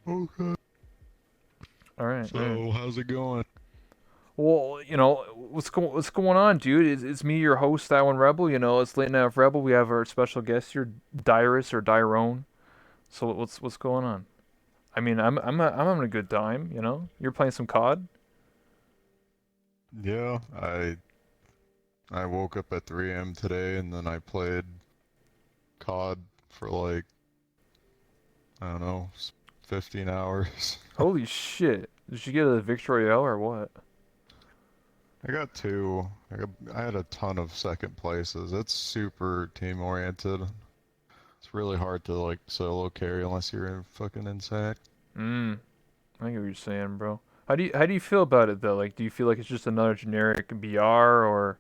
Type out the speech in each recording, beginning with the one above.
Okay. All right, all right. So, how's it going? Well, what's going on, dude? It's me, your host, that one Rebel. It's late night with Rebel. We have our special guest here, Dyrus or Dyrone. So what's going on? I mean, I'm having a good time. You're playing some COD. Yeah, I woke up at 3 a.m. today and then I played COD for like, I don't know, 15 hours. Holy shit! Did you get a victory Royale or what? I got two. I had a ton of second places. It's super team oriented. It's really hard to like solo carry unless you're in fucking insane. Mm, I get what you're saying, bro. How do you feel about it though? Like, do you feel like it's just another generic BR or?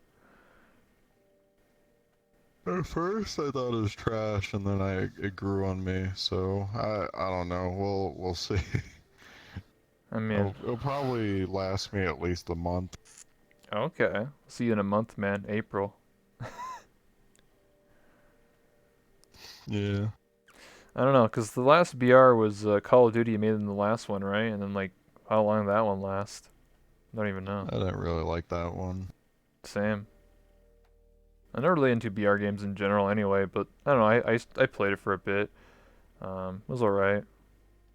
At first, I thought it was trash, and then it grew on me. So I don't know. We'll see. I mean, It'll probably last me at least a month. okay. See you in a month, man. April. Yeah, I don't know, cause the last BR was Call of Duty you made in the last one, right? And then like, how long did that one last? I don't even know. I didn't really like that one. Same. I'm not really into BR games in general, anyway. But I don't know. I played it for a bit. It was alright,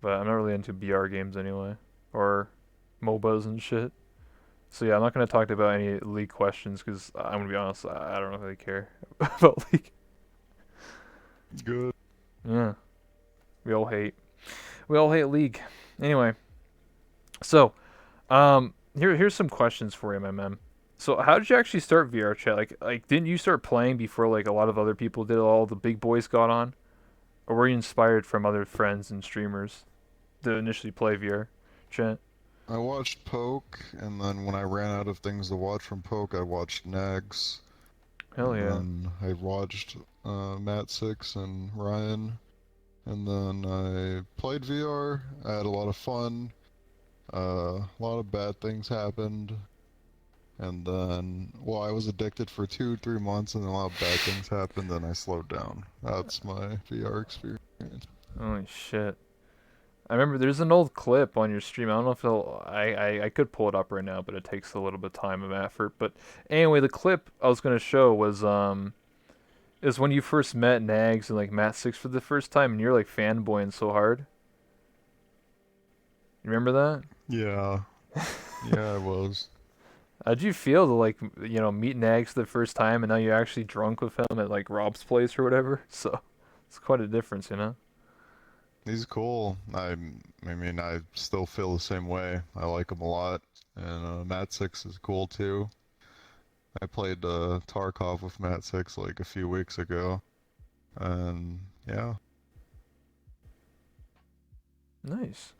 but I'm not really into BR games anyway, or MOBAs and shit. So yeah, I'm not gonna talk about any League questions, cause I'm gonna be honest, I don't really care about League. Good. Yeah, we all hate. We all hate League. Anyway, so here's some questions for you, my man. So how did you actually start VR chat? Like didn't you start playing before like a lot of other people did? All the big boys got on, or were you inspired from other friends and streamers to initially play VR chat? I watched Poke, and then when I ran out of things to watch from Poke, I watched Nags, Hell and yeah. then I watched Matt Six and Ryan, and then I played VR. I had a lot of fun. A lot of bad things happened, and then well, I was addicted for 2, 3 months, and then a lot of bad things happened. Then I slowed down. That's my VR experience. Holy shit. I remember there's an old clip on your stream. I don't know if I could pull it up right now, but it takes a little bit of time and effort. But anyway, the clip I was gonna show was is when you first met Nags and like Matt Six for the first time, and you're like fanboying so hard. You remember that? Yeah, yeah, I was. How'd you feel to like meet Nags for the first time, and now you're actually drunk with him at like Rob's place or whatever? So it's quite a difference, you know. He's cool. I mean, I still feel the same way. I like him a lot, and Matt Six is cool too. I played Tarkov with Matt Six like a few weeks ago, and yeah, Nice.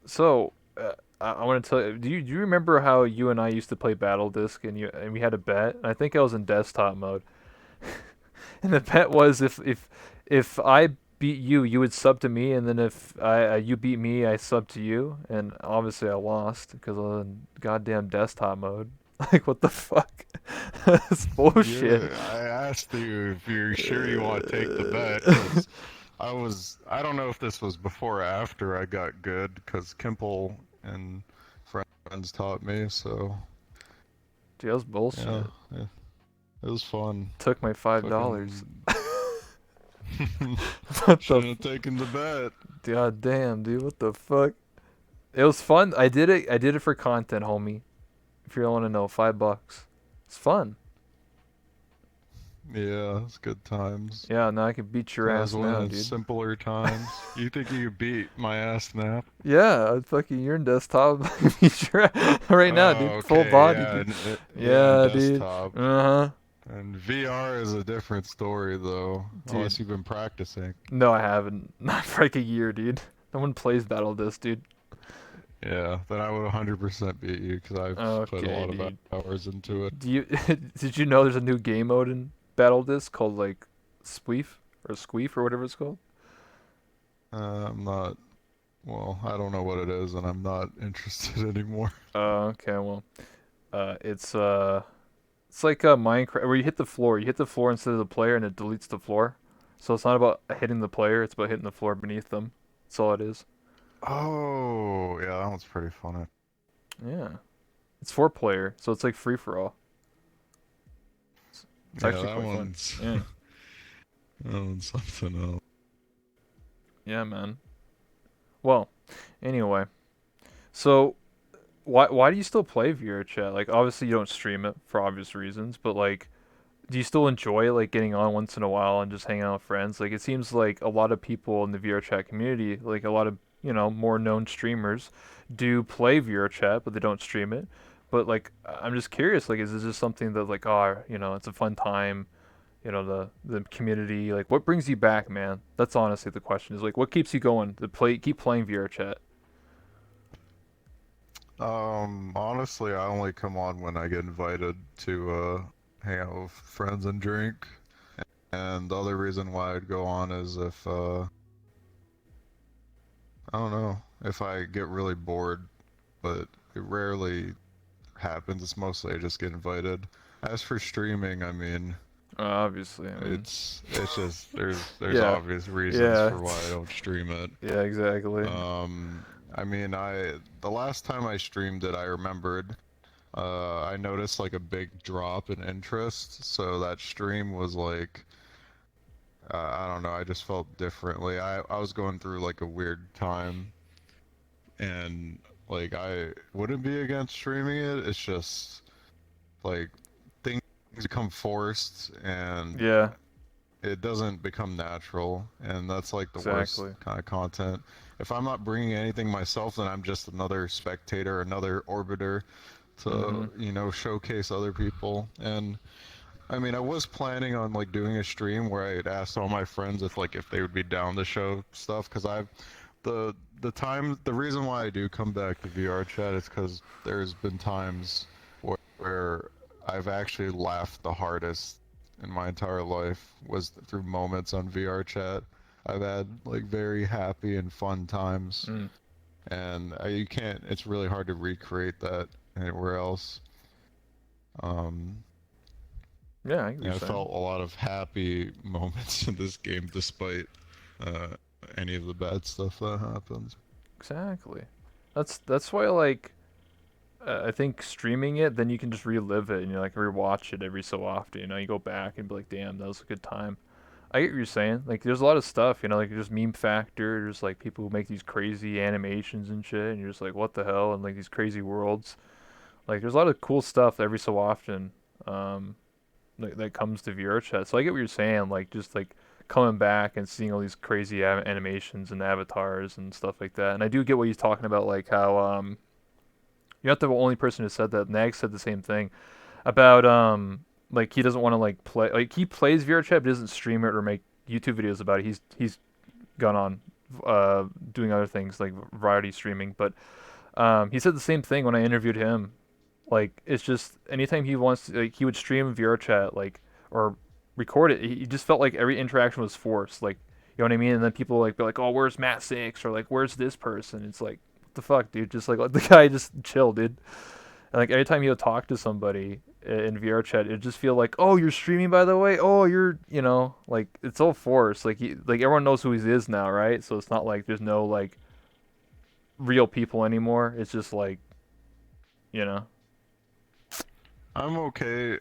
So, I want to tell you. Do you remember how you and I used to play Battle Disc and we had a bet? I think I was in desktop mode, and the bet was if I beat you, you would sub to me, and then if you beat me, I sub to you. And obviously, I lost because I was in goddamn desktop mode. Like what the fuck? That's bullshit. yeah. I asked you if you're sure you want to take the bet, because I don't know if this was before or after I got good, because Kimple and friends taught me, so Dude, that was yeah, bullshit. yeah, it was fun. Took my $5. Fucking What the? shouldn't have taken the bet. God damn, dude. What the fuck? It was fun. I did it. I did it for content, homie. If you want to know, $5. It's fun. Yeah, it's good times. Yeah, now I can beat your That was ass one now, of the dude. simpler times. You think you beat my ass now? Yeah, fucking you're in desktop. Beat your ass right now, Oh, dude. Full okay, body, yeah, dude. yeah, in Yeah, dude. desktop. Uh huh. And VR is a different story, though, Dude, unless you've been practicing. no, I haven't. Not for like a year, dude. No one plays Battle Disc, dude. Yeah, then I would 100% beat you because I've put a Okay, lot of dude. hours into it. Do you did you know there's a new game mode in Battle Disc called like Spleef or Squeef or whatever it's called? I'm not, well, I don't know what it is, and I'm not interested anymore. Okay, well, it's like Minecraft where you hit the floor. You hit the floor instead of the player, and it deletes the floor. So it's not about hitting the player; it's about hitting the floor beneath them. That's all it is. Oh, yeah, that one's pretty funny. Yeah, it's 4 player, so it's like free for all. It's Yeah, actually that quite fun. one's Yeah, that one's something else. yeah, man. Well, anyway, so why do you still play VR chat? Like, obviously you don't stream it for obvious reasons, but like, do you still enjoy like getting on once in a while and just hanging out with friends? Like, it seems like a lot of people in the VR chat community, like a lot of more known streamers, do play VR chat, but they don't stream it. But like, I'm just curious, like, is this just something that like, it's a fun time? The community. Like, what brings you back, man? That's honestly the question. Is like, what keeps you going to keep playing VR chat? Honestly, I only come on when I get invited to hang out with friends and drink. And the other reason why I'd go on is if I don't know, if I get really bored, but it rarely happens. It's mostly I just get invited. As for streaming, I mean, Obviously, I mean, it's just there's yeah, obvious reasons yeah, for why I don't stream it. yeah, exactly. I mean, the last time I streamed it, I remembered I noticed like a big drop in interest, so that stream was like I don't know, I just felt differently. I was going through like a weird time, and like I wouldn't be against streaming it. It's just like things become forced and Yeah, it doesn't become natural, and that's like the worst exactly. kind of content. If I'm not bringing anything myself, then I'm just another spectator, another orbiter to, Mhm. showcase other people. And I mean, I was planning on like doing a stream where I'd ask all my friends if they would be down to show stuff, because the the reason why I do come back to VR chat is because there's been times where I've actually laughed the hardest in my entire life was through moments on VR chat. I've had like very happy and fun times, Mm. and you can't. It's really hard to recreate that anywhere else. Um, Yeah, I get what you're I saying. felt a lot of happy moments in this game despite uh, any of the bad stuff that happens. Exactly. That's why like I think streaming it, then you can just relive it and you like rewatch it every so often. You go back and be like, damn, that was a good time. I get what you're saying. Like, there's a lot of stuff, like there's meme factor. There's like people who make these crazy animations and shit, and you're just like, what the hell? And like these crazy worlds. Like, there's a lot of cool stuff every so often, um, that comes to VR chat. So I get what you're saying. Like, just like coming back and seeing all these crazy animations and avatars and stuff like that. And I do get what he's talking about, like how you're not the only person who said that. Nag said the same thing about like he doesn't want to like play like he plays VR chat but doesn't stream it or make YouTube videos about it. He's gone on doing other things like variety streaming, but he said the same thing when I interviewed him. Like it's just anytime he wants to, like he would stream VR chat like or record it. He just felt like every interaction was forced. Like you know what I mean? And then people like be like, "Oh, where's Matt Six?" or like, "Where's this person?" It's like, what the fuck, dude? Just like let the guy just chill, dude. And like every time you talk to somebody in VR chat, it just feel like, oh, you're streaming by the way. Oh, you're, like it's all forced. Like everyone knows who he is now, right? So it's not like there's no like real people anymore. It's just like, you know, I'm okay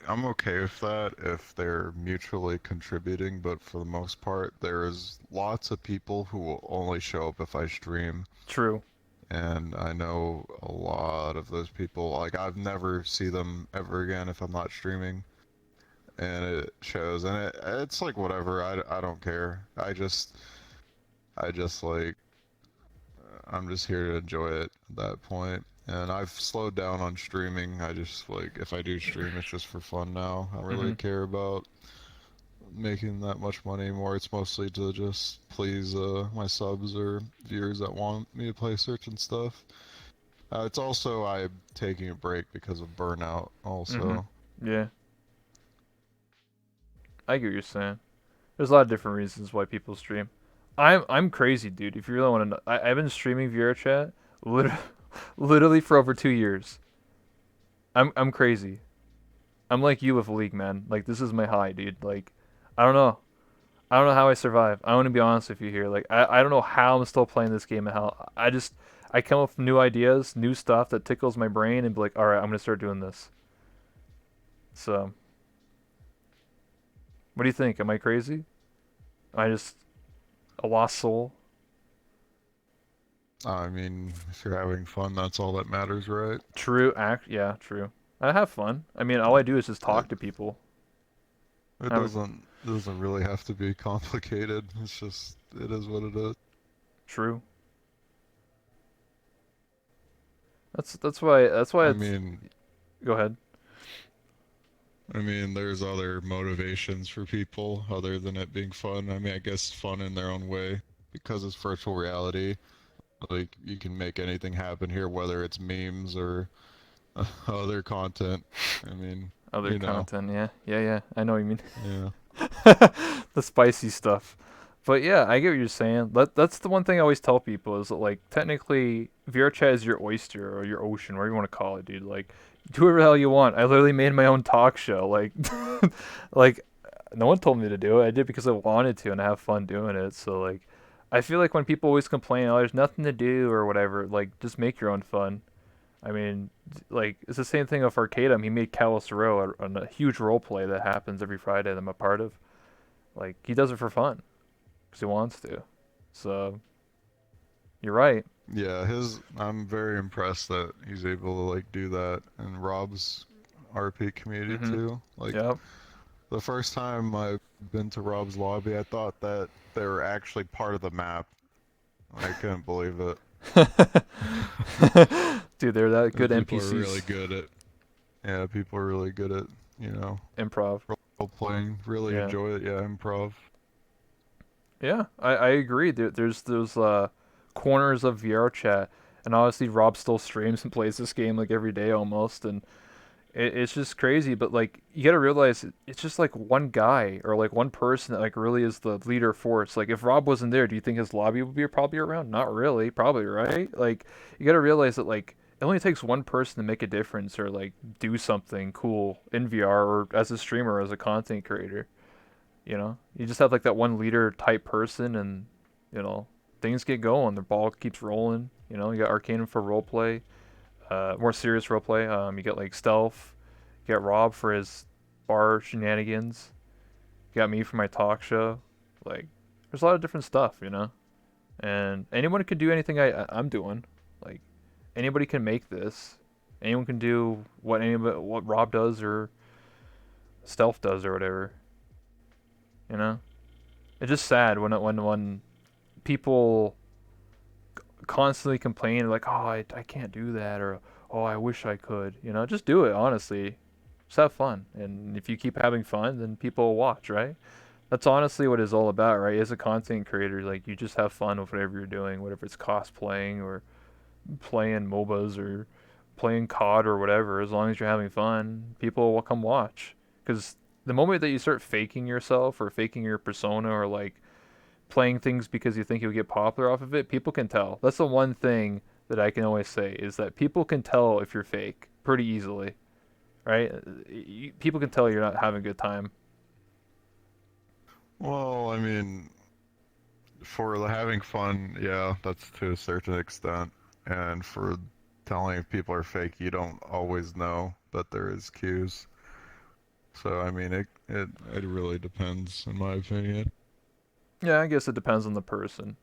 with that if they're mutually contributing, but for the most part, there's lots of people who will only show up if I stream, true. and I know a lot of those people. Like I've never see them ever again if I'm not streaming, and it shows. And it's like whatever. I don't care. I just like I'm just here to enjoy it at that point. And I've slowed down on streaming. I just like if I do stream, it's just for fun now. I don't really Mhm. care about making that much money anymore. It's mostly to just please my subs or viewers that want me to play certain stuff. It's also I'm taking a break because of burnout. Mhm. Also, Yeah, I get what you're saying. There's a lot of different reasons why people stream. I'm crazy, dude. If you really want to know, I've been streaming VR chat literally, literally for over 2 years. I'm crazy. I'm like you with League, man. Like this is my high, dude. Like I don't know. I don't know how I survive. I want to be honest with you here. Like I don't know how I'm still playing this game and how I come up with new ideas, new stuff that tickles my brain and be like, all right, I'm gonna start doing this. So, what do you think? Am I crazy? Am I just a lost soul? I mean, if you're having fun, that's all that matters, right? True. Yeah, true. I have fun. I mean, all I do is just It, talk to people. it Have doesn't really have to be complicated. It's just it is what it is. true. That's why I it's. mean, Go ahead. there's other motivations for people other than it being fun. I mean, I guess fun in their own way because it's virtual reality. Like you can make anything happen here, whether it's memes or other content. I mean, Other you know, content. Yeah, yeah, yeah. I know what you mean. yeah, The spicy stuff. But yeah, I get what you're saying. That's the one thing I always tell people is that like technically VR chat is your oyster or your ocean, whatever you want to call it, dude. Like do whatever the hell you want. I literally made my own talk show. Like like no one told me to do it. I did because I wanted to and I have fun doing it. So like I feel like when people always complain, oh, there's nothing to do or whatever, like just make your own fun. I mean, like it's the same thing with Arcadum. He made Callus Row a huge role play that happens every Friday that I'm a part of. Like he does it for fun because he wants to. So you're right. yeah. His, I'm very impressed that he's able to like do that, and Rob's RP community Mhm. too. Like Yep. the first time I've been to Rob's lobby, I thought that they were actually part of the map. I couldn't believe it. Dude, they're that good People are really NPCs. good at, yeah, people are really good at, Improv. role playing. Really Yeah. enjoy it. Yeah, improv. Yeah, I agree. There's those corners of VR chat, and obviously Rob still streams and plays this game like every day almost, and it's just crazy. But like you gotta realize it's just like one guy or like one person that like really is the leader force. Like if Rob wasn't there, do you think his lobby would be probably around? Not really, probably right. Like you gotta realize that like it only takes one person to make a difference or like do something cool in VR or as a streamer or as a content creator. You know, you just have like that one leader type person, and you know things get going. The ball keeps rolling. You know, you got Arcanum for roleplay, more serious roleplay. You got like stealth. You got Rob for his bar shenanigans. You got me for my talk show. Like, there's a lot of different stuff, you know. And anyone can do anything I'm doing. Like, anybody can make this. Anyone can do what Rob does or stealth does or whatever. You know, it's just sad when people constantly complain like, oh, I can't do that, or oh, I wish I could. You know, just do it. Honestly, just have fun, and if you keep having fun, then people will watch, right? That's honestly what it's all about, right? As a content creator, like you just have fun with whatever you're doing, whatever it's cosplaying or playing MOBAs or playing COD or whatever. As long as you're having fun, people will come watch. Because the moment that you start faking yourself or faking your persona or like playing things because you think you'll get popular off of it, people can tell. That's the one thing that I can always say is that people can tell if you're fake pretty easily, right? People can tell you're not having a good time. Well, for the having fun, yeah, that's to a certain extent. And for telling if people are fake, you don't always know that there is cues. So, it really depends, in my opinion. Yeah, I guess it depends on the person.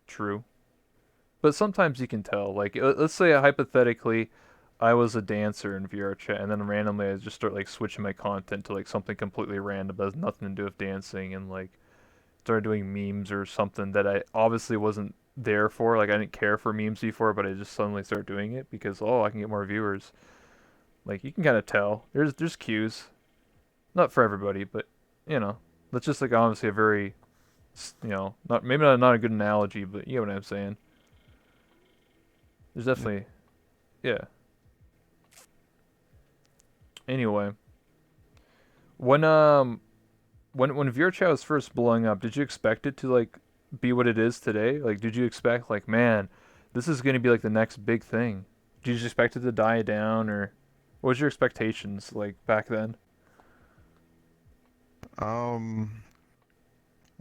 True. But sometimes you can tell. Like, let's say hypothetically, I was a dancer in VR chat, and then randomly I just start like switching my content to like something completely random that has nothing to do with dancing, and like started doing memes or something that I obviously wasn't there for. Like I didn't care for memes before, but I just suddenly started doing it because oh, I can get more viewers. Like you can kind of tell. There's cues. Not for everybody, but you know, that's just like honestly a very not maybe not a good analogy, but you know what I'm saying. There's Yeah. definitely yeah. Anyway, when when VRChat was first blowing up, did you expect it to like be what it is today? Like, did you expect like, man, this is gonna be like the next big thing? Did you expect it to die down, or what was your expectations like back then? Um,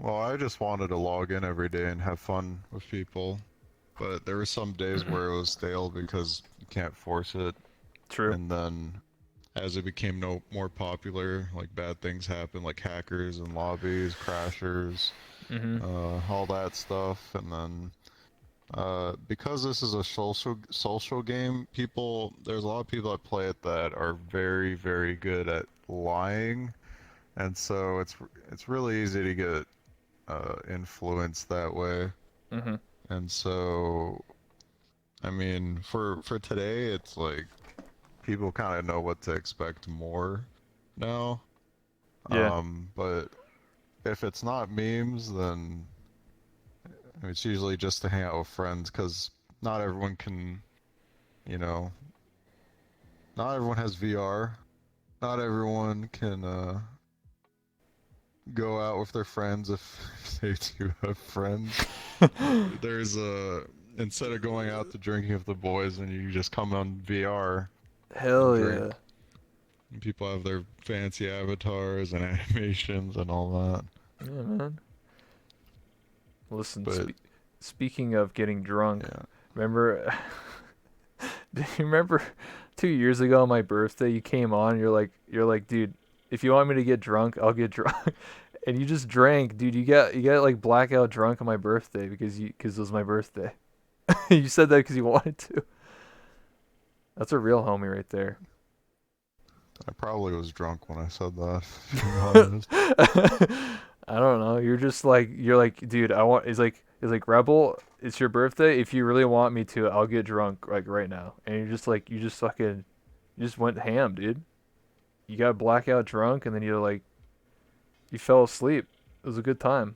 Well, I just wanted to log in every day and have fun with people, but there were some days where it was stale because you can't force it, True. and then as it became no more popular, like bad things happen, like hackers and lobbies, crashers, Mhm. all that stuff, and then because this is a social game, there's a lot of people that play it that are very very good at lying, and so it's really easy to get influenced that way. Mhm. And so, I mean, for today, it's like people kind of know what to expect more now. Yeah. But if it's not memes, then I mean, it's usually just to hang out with friends because not everyone can, you know, not everyone has VR. Not everyone can go out with their friends if they do have friends. There's a instead of going out to drinking with the boys and you just come on VR and Hell drink. yeah. And people have their fancy avatars and animations and all that. Yeah, man. Listen, But speaking of getting drunk, yeah, remember do you remember 2 years ago on my birthday you came on, you're like, dude, if you want me to get drunk, I'll get drunk. And you just drank, dude. You got like blackout drunk on my birthday because it was my birthday. You said that because you wanted to. That's a real homie right there. I probably was drunk when I said that, if I'm honest. I don't know. You're like, dude. It's like Rebel. It's your birthday. If you really want me to, I'll get drunk like right now. And you're just like, you just went ham, dude. You got blackout drunk, and then you fell asleep. It was a good time.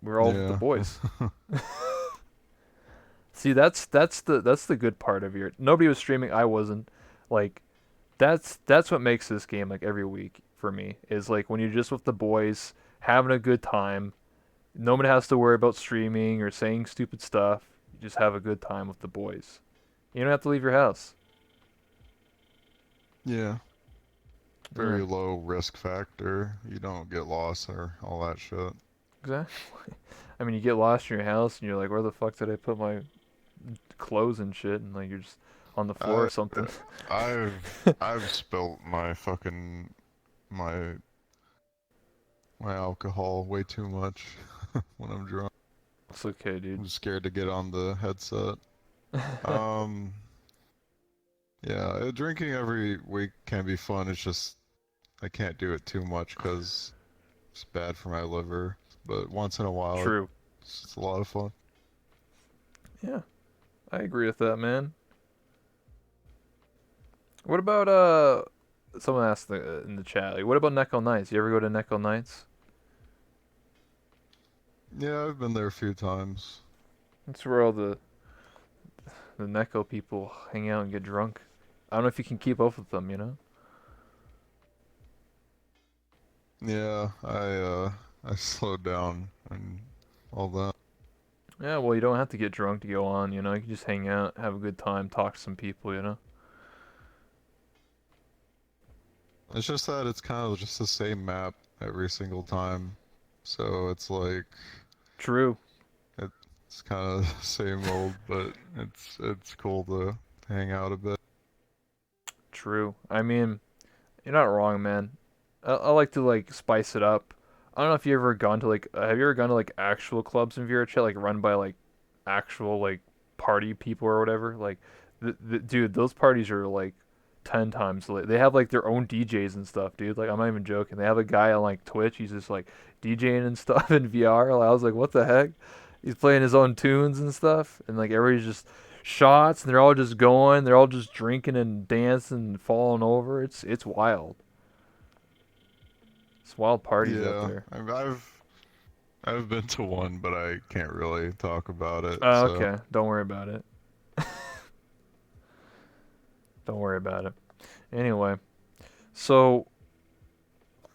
We were all with the Yeah. boys. See, that's the good part of your. Nobody was streaming. I wasn't. Like, that's what makes this game like every week for me is like when you're just with the boys having a good time. Nobody has to worry about streaming or saying stupid stuff. You just have a good time with the boys. You don't have to leave your house. Yeah. Yeah, Very low risk factor. You don't get lost or all that shit. exactly. I mean, you get lost in your house and you're like, where the fuck did I put my clothes and shit? And like you're just on the floor I or something. I've spilt my my alcohol way too much when I'm drunk. It's okay, dude. I'm scared to get on the headset. Um, yeah, drinking every week can be fun. It's just I can't do it too much because it's bad for my liver. But once in a while, True. it's a lot of fun. Yeah, I agree with that, man. What about Someone asked in the chat, like, what about Neko Nights? You ever go to Neko Nights? Yeah, I've been there a few times. That's where all the Neko people hang out and get drunk. I don't know if you can keep up with them, you know? Yeah, I slowed down and all that. Yeah, well, you don't have to get drunk to go on, you know? You can just hang out, have a good time, talk to some people, you know? It's just that it's kind of just the same map every single time. So it's like True. it's kind of the same old, but it's cool to hang out a bit. True. I mean, you're not wrong, man. I like to like spice it up. I don't know if you ever gone to like have you ever gone to like actual clubs in VRChat like run by like actual like party people or whatever? Like dude, those parties are like 10 times lit. They have like their own DJs and stuff, dude. Like I'm not even joking. They have a guy on like Twitch. He's just like DJing and stuff in VR. Like, I was like, what the heck? He's playing his own tunes and stuff, and like everybody's just shots, and they're all just going. They're all just drinking and dancing and falling over. It's wild. It's wild parties out Yeah, there. I've been to one, but I can't really talk about it. Oh, So okay. Don't worry about it. Don't worry about it. Anyway, so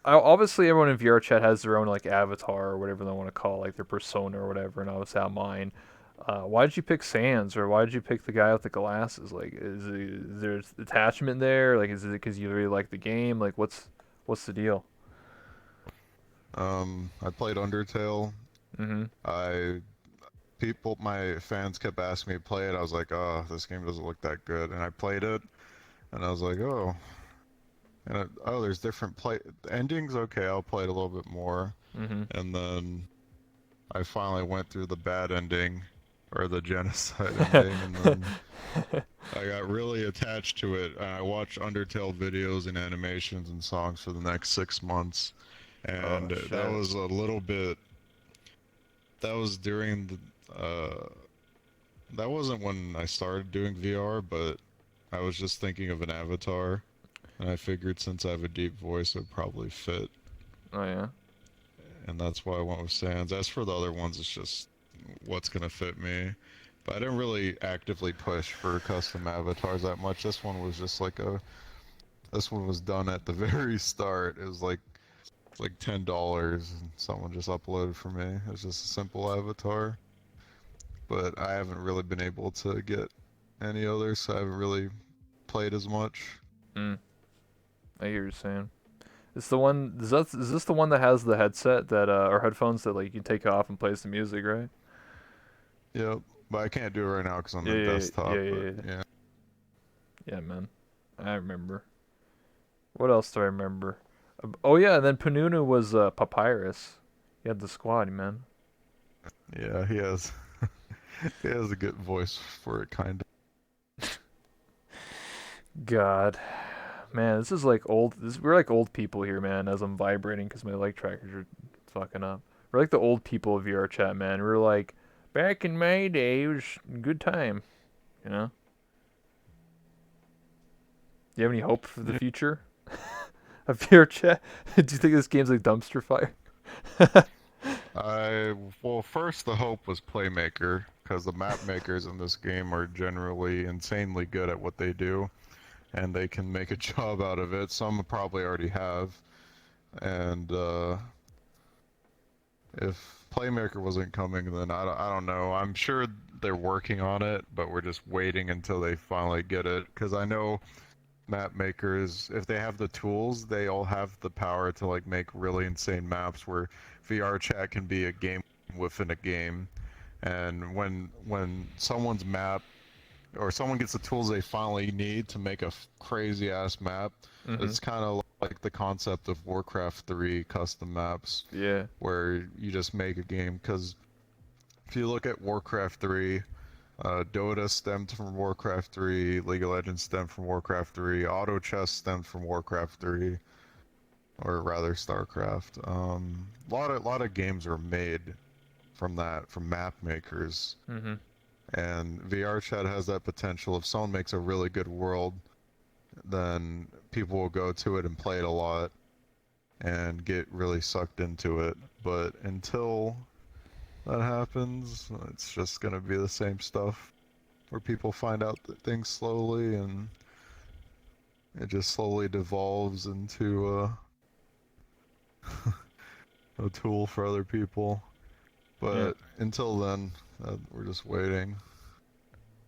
obviously everyone in VR chat has their own like avatar or whatever they want to call like their persona or whatever, and obviously I have mine. Why did you pick Sans or why did you pick the guy with the glasses? Like, is there attachment there? Like, is it because you really like the game? Like, what's the deal? I played Undertale. Mhm. I my fans kept asking me to play it. I was like, oh, this game doesn't look that good. And I played it, and I was like, oh, oh, there's different play endings. Okay, I'll play it a little bit more. Mhm. And then I finally went through the bad ending, or the genocide ending, and then I got really attached to it. I watched Undertale videos and animations and songs for the next 6 months, Oh and that shit. was a little bit. That was during the. That wasn't when I started doing VR, but I was just thinking of an avatar, and I figured since I have a deep voice, it would probably fit, Oh yeah. and that's why I went with Sans. As for the other ones, it's just what's gonna fit me. But I didn't really actively push for custom avatars that much. This one was just like a. This one was done at the very start. It was like $10, and someone just uploaded for me. It was just a simple avatar, but I haven't really been able to get any others, so I haven't really played as much. Mm. I hear you saying. It's the one. Is this the one that has the headset that or headphones that like you can take off and plays the music, right? Yep, but I can't do it right now because I'm Yeah, in yeah, yeah, desktop. yeah, But yeah. yeah, Yeah, man. I remember. What else do I remember? Oh yeah, and then Panunu was Papyrus. He had the squad, man. yeah, he has he has a good voice for it, kind of. God, man, this is like old. We're like old people here, man. As I'm vibrating because my leg trackers are fucking up. We're like the old people of VR chat, man. We're like, back in my day, it was a good time. You know? Do you have any hope for the Yeah. future of VR chat? Do you think this game's like dumpster fire? I well, first the hope was Playmaker because the map makers in this game are generally insanely good at what they do, and they can make a job out of it. Some probably already have, and if Playmaker wasn't coming, then I don't know. I'm sure they're working on it, but we're just waiting until they finally get it. Because I know map makers, if they have the tools, they all have the power to like make really insane maps where VR chat can be a game within a game. And when someone's map or someone gets the tools they finally need to make a crazy ass map, Mm-hmm. it's kind of like the concept of Warcraft 3 custom maps Yeah. where you just make a game. Because if you look at Warcraft 3, Dota stemmed from Warcraft 3, League of Legends stemmed from Warcraft 3, Auto Chess stemmed from Warcraft 3, or rather StarCraft. A lot of games are made from that, from map makers, Mm-hmm. and VR chat has that potential. If someone makes a really good world, then people will go to it and play it a lot and get really sucked into it. But until that happens, it's just gonna be the same stuff where people find out things slowly and it just slowly devolves into a tool for other people. Yeah. But until then, we're just waiting.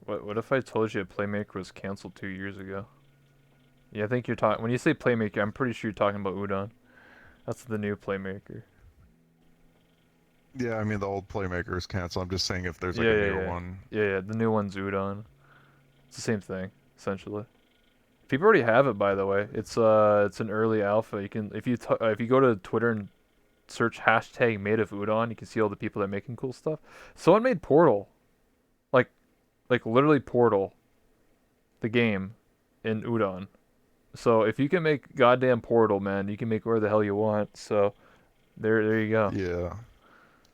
What if I told you Playmaker was canceled 2 years ago? Yeah, I think you're talking. When you say Playmaker, I'm pretty sure you're talking about Udon. That's the new Playmaker. Yeah, I mean the old Playmaker is canceled. I'm just saying if there's like Yeah, a yeah, newer yeah, one. yeah, yeah. The new one's Udon. It's the same thing, essentially. People already have it, by the way. It's an early alpha. You can if you go to Twitter and search hashtag made of Udon, you can see all the people that are making cool stuff. Someone made Portal, like like literally Portal, the game, in Udon. So if you can make goddamn Portal, man, you can make where the hell you want. So there you go. Yeah,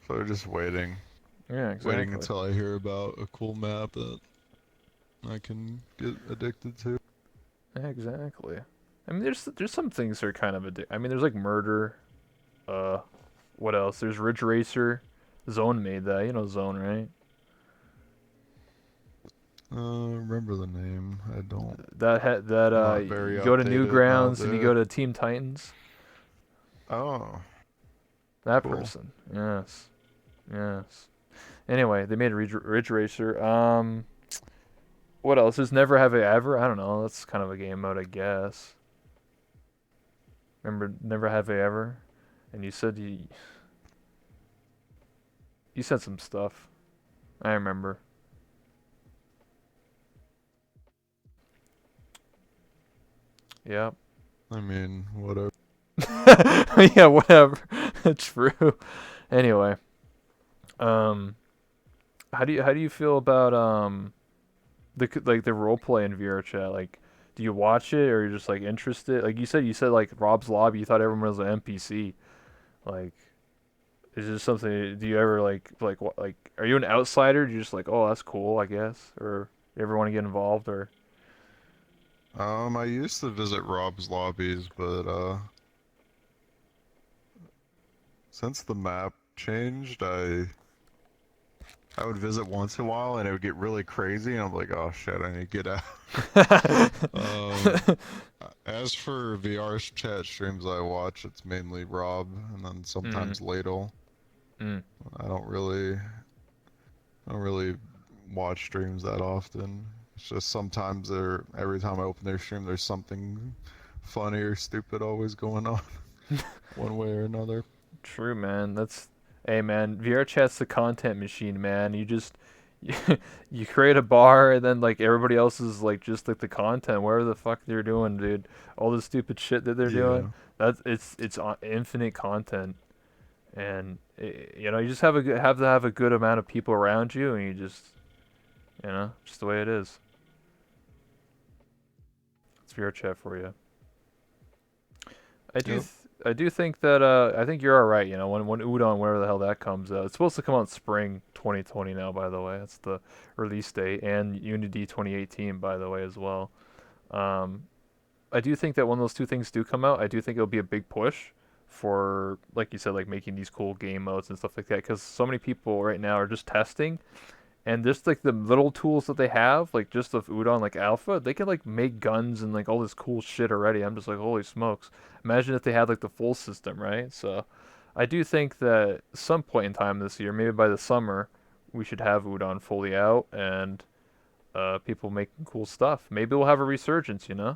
so we're just waiting, Yeah, waiting exactly. until I hear about a cool map that I can get addicted to. Yeah, exactly. I mean, there's some things that are kind of I mean, there's like murder. Uh, what else? There's Ridge Racer. Zone made that. You know Zone, right? Remember the name? I don't. Not very You go to updated Newgrounds and you nowadays. go to Team Titans. Oh, That cool. person. Yes. Yes. Anyway, they made a Ridge Racer. What else? There's Never Have I Ever. I don't know. That's kind of a game mode, I guess. Remember Never Have I Ever? And you said some stuff. I remember. Yeah. I mean, whatever. Yeah, whatever. True. Anyway, um, how do you feel about like the role play in VR chat? Like, do you watch it or you're just like interested? Like you said like Rob's Lobby. You thought everyone was an NPC. Like, is this something? Do you ever like? Are you an outsider? Do you just like, oh, that's cool, I guess, or you ever want to get involved or? I used to visit Rob's lobbies, but since the map changed, I would visit once in a while, and it would get really crazy, and I'm like, oh shit, I need to get out. Um, as for VR chat streams I watch, it's mainly Rob, and then Mm, sometimes Ladle. mm. I don't really watch streams that often. It's just sometimes every time I open their stream, there's something funny or stupid always going on, one way or another. True, man. Hey, man. VR chat's the content machine, man. You, you create a bar and then like everybody else is like just like the content, whatever the fuck they're doing, dude. All the stupid shit that they're doing. Yeah, Infinite content, and you just have to have a good amount of people around you, and you just the way it is. It's VR chat for you. I do yep. th- I do think that I think you're all right. When Udon, wherever the hell that comes out, it's supposed to come out in spring 2020 now. By the way, that's the release date, and Unity 2018, by the way, as well. Um, I do think that when those two things do come out, I do think it'll be a big push for, like you said, like making these cool game modes and stuff like that. Because so many people right now are just testing, and just like the little tools that they have, like just of Udon like Alpha, they can like make guns and like all this cool shit already. I'm just like, holy smokes. Imagine if they had like the full system, right? So I do think that some point in time this year, maybe by the summer, we should have Udon fully out and people making cool stuff. Maybe we'll have a resurgence. Yeah,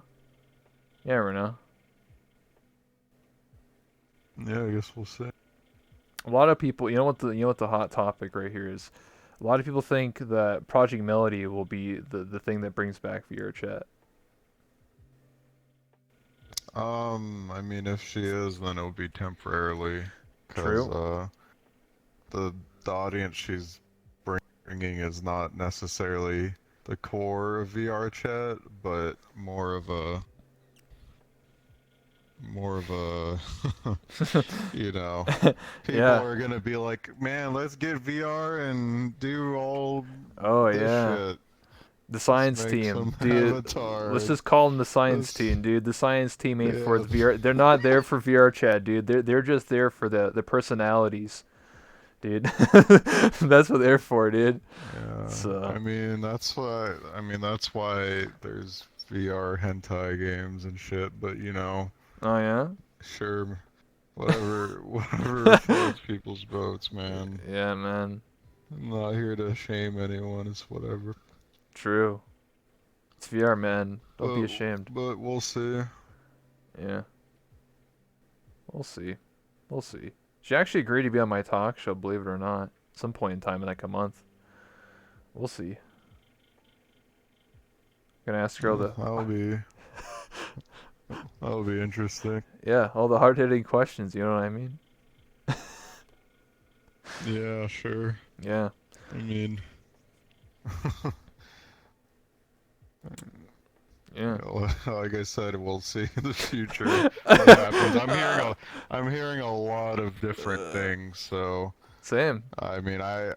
never know. Yeah, I guess we'll see. A lot of people, you know what the hot topic right here is. A lot of people think that Project Melody will be the thing that brings back VR chat. I mean, if she is, then it'll be temporarily, because True. the the audience she's bringing is not necessarily the core of VR chat, but more of a you know, people Yeah. are gonna be like, man, let's get VR and do all Oh this yeah. shit. The Let's science make team, some dude. Let's avatars. just call them the science Let's team, dude. The science team ain't for yeah, the VR. They're not there for VR chat, dude. They're just there for the personalities, dude. That's what they're for, dude. yeah. So. That's why there's VR hentai games and shit. But Oh yeah. sure, whatever floats people's boats, man. Yeah, man. I'm not here to shame anyone. It's whatever. True. It's VR, man. Don't be But ashamed. but we'll see. Yeah. We'll see. We'll see. She actually agreed to be on my talk show, believe it or not. Some point in time in like a month. We'll see. Gonna ask her all the That'll be interesting. yeah, all the hard hitting questions, you know what I mean? Yeah, sure. Yeah. I mean, Yeah. like I said, we'll see in the future what happens. I'm hearing a lot of different things. So Same. I mean, I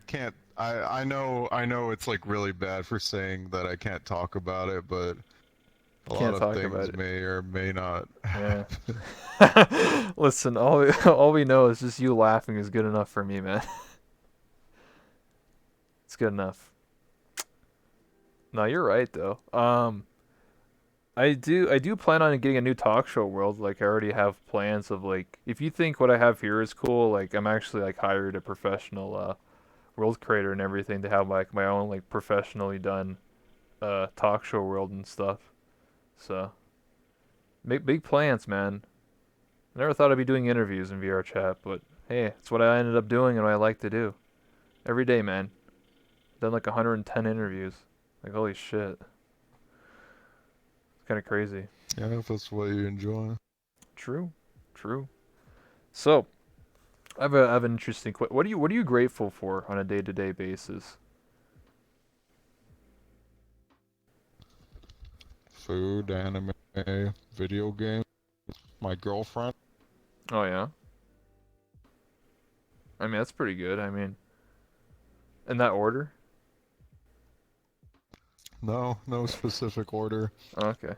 can't. I know it's like really bad for saying that I can't talk about it, but a lot Can't of talk about things it. may or may not Yeah. happen. Listen, all we know is just you laughing is good enough for me, man. It's good enough. No, you're right though. I do plan on getting a new talk show world. Like I already have plans of like if you think what I have here is cool, like I'm actually like hired a professional world creator and everything to have like my own like professionally done talk show world and stuff. So big plans, man. I never thought I'd be doing interviews in VR chat, but hey, it's what I ended up doing and what I like to do every day, man. Done like 110 interviews. Like holy shit, it's kind of crazy. Yeah, if that's what you enjoy. True, true. So I have an interesting question. What are you grateful for on a day-to-day basis? Food, anime, video games, my girlfriend. Oh yeah, I mean that's pretty good. I mean, in that order. No, no specific order. Okay.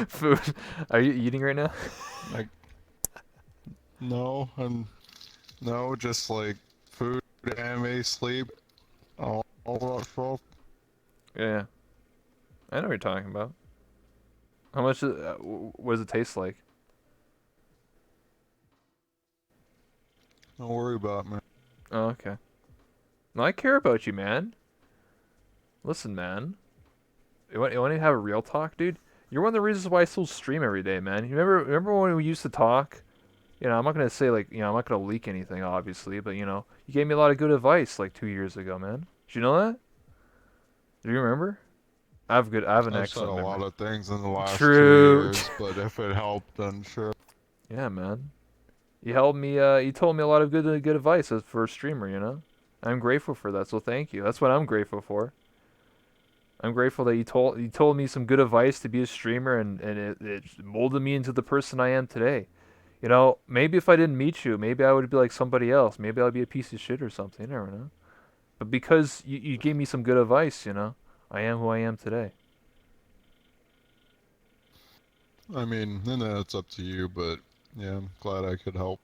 Food. Are you eating right now? Like, no, no, just like food, anime, sleep, all that stuff. Yeah, I know what you're talking about. How much? What does it taste like? Don't worry about me. Oh, okay. No, I care about you, man. Listen, man. You want to have a real talk, dude? You're one of the reasons why I still stream every day, man. You remember when we used to talk? You know, I'm not gonna say like, I'm not gonna leak anything, obviously, but you gave me a lot of good advice like 2 years ago, man. Did you know that? Do you remember? I have an I've said a excellent memory. lot of things in the last two True. years, but if it helped, then sure. Yeah, man. You helped me. You told me a lot of good advice as for a streamer. I'm grateful for that. So thank you. That's what I'm grateful for. I'm grateful that you told me some good advice to be a streamer, and it molded me into the person I am today. Maybe if I didn't meet you, maybe I would be like somebody else. Maybe I'd be a piece of shit or something. You never know. But because you gave me some good advice, I am who I am today. I mean, then that's up to you, but yeah, I'm glad I could help.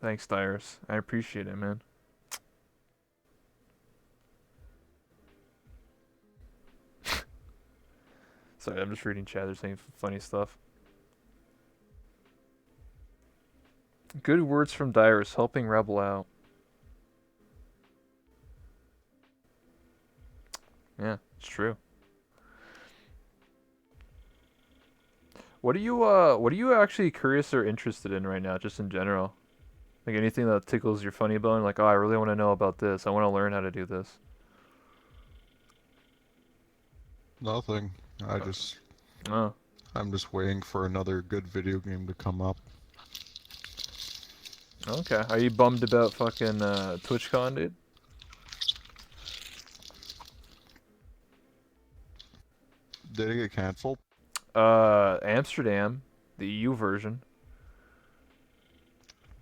Thanks, Dyrus. I appreciate it, man. Sorry, I'm just reading chat. They're saying funny stuff. Good words from Dyrus, helping Rebel out. Yeah, it's true. What are you actually curious or interested in right now, just in general? Like anything that tickles your funny bone, like, oh, I really want to know about this. I want to learn how to do this. Nothing. I Uh, just, oh, I'm just waiting for another good video game to come up. okay. Are you bummed about fucking TwitchCon, dude? Did it get canceled? Amsterdam, the EU version.